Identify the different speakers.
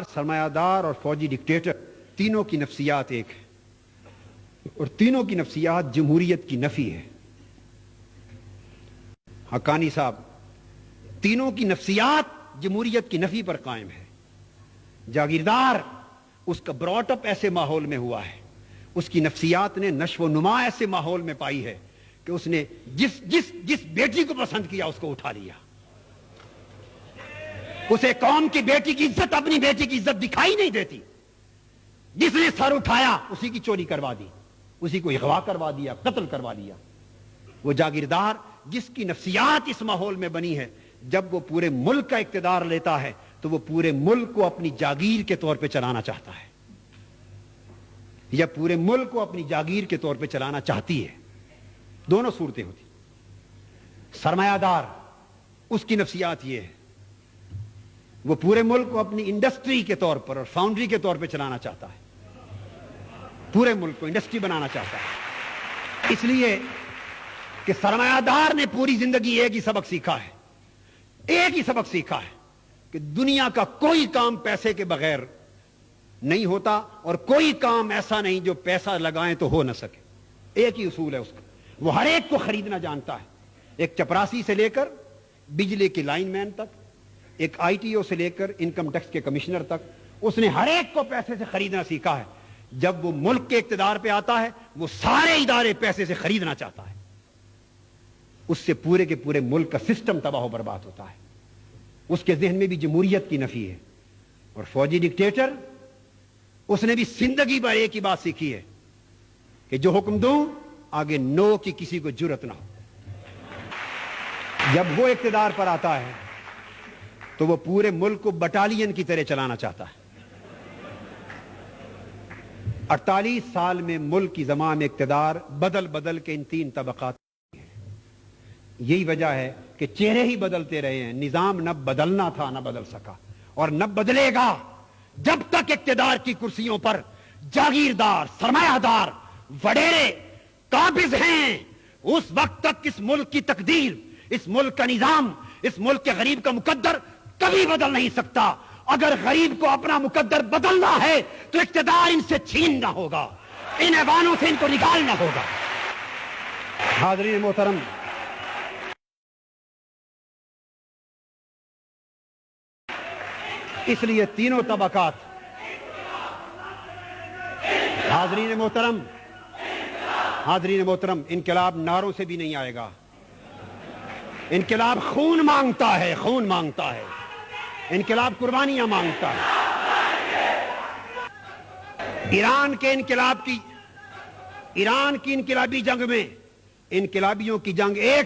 Speaker 1: سرمایہ دار اور فوجی ڈکٹیٹر تینوں کی نفسیات ایک ہے اور تینوں کی نفسیات جمہوریت کی نفی ہے. حقانی صاحب، تینوں کی نفسیات جمہوریت کی نفی پر قائم ہے. جاگیردار اس کا براٹ اپ ایسے ماحول میں ہوا ہے، اس کی نفسیات نے نشو و نما ایسے ماحول میں پائی ہے کہ اس نے جس بیٹی کو پسند کیا اس کو اٹھا لیا. اسے قوم کی بیٹی کی عزت اپنی بیٹی کی عزت دکھائی نہیں دیتی. جس نے سر اٹھایا اسی کی چوری کروا دی، اسی کو اغوا کروا دیا، قتل کروا دیا. وہ جاگیردار جس کی نفسیات اس ماحول میں بنی ہے، جب وہ پورے ملک کا اقتدار لیتا ہے تو وہ پورے ملک کو اپنی جاگیر کے طور پہ چلانا چاہتا ہے، یا پورے ملک کو اپنی جاگیر کے طور پہ چلانا چاہتی ہے. دونوں صورتیں ہوتی. سرمایہ دار اس کی نفسیات یہ ہے، وہ پورے ملک کو اپنی انڈسٹری کے طور پر اور فاؤنڈری کے طور پہ چلانا چاہتا ہے، پورے ملک کو انڈسٹری بنانا چاہتا ہے. اس لیے کہ سرمایہ دار نے پوری زندگی ایک ہی سبق سیکھا ہے، ایک ہی سبق سیکھا ہے کہ دنیا کا کوئی کام پیسے کے بغیر نہیں ہوتا اور کوئی کام ایسا نہیں جو پیسہ لگائیں تو ہو نہ سکے. ایک ہی اصول ہے اس کا. وہ ہر ایک کو خریدنا جانتا ہے، ایک چپراسی سے لے کر بجلی کے لائن مین تک، ایک آئی ٹی او سے لے کر انکم ٹیکس کے کمشنر تک. اس نے ہر ایک کو پیسے سے خریدنا سیکھا ہے. جب وہ ملک کے اقتدار پہ آتا ہے وہ سارے ادارے پیسے سے خریدنا چاہتا ہے. اس سے پورے کے پورے ملک کا سسٹم تباہ و برباد ہوتا ہے. اس کے ذہن میں بھی جمہوریت کی نفی ہے. اور فوجی ڈکٹیٹر اس نے بھی زندگی بھر ایک ہی بات سیکھی ہے کہ جو حکم دوں آگے نو کی کسی کو جرت نہ ہو. جب وہ اقتدار پر آتا ہے تو وہ پورے ملک کو بٹالین کی طرح چلانا چاہتا ہے. 48 سال میں ملک کی زمام اقتدار بدل کے ان 3 طبقات. یہی وجہ ہے کہ چہرے ہی بدلتے رہے ہیں. نظام نہ بدلنا تھا نہ بدل سکا اور نہ بدلے گا جب تک اقتدار کی کرسیوں پر جاگیردار، سرمایہ دار، وڈیرے قابض ہیں. اس وقت تک اس ملک کی تقدیر، اس ملک کا نظام، اس ملک کے غریب کا مقدر کبھی بدل نہیں سکتا. اگر غریب کو اپنا مقدر بدلنا ہے تو اقتدار ان سے چھیننا ہوگا، ان ایوانوں سے ان کو نکالنا ہوگا. حاضرین محترم، اس لیے تینوں طبقات، حاضرین محترم، انقلاب نعروں سے بھی نہیں آئے گا. انقلاب خون مانگتا ہے، خون مانگتا ہے. انقلاب قربانیاں مانگتا ہے. ایران کی انقلابی جنگ میں انقلابیوں کی جنگ ایک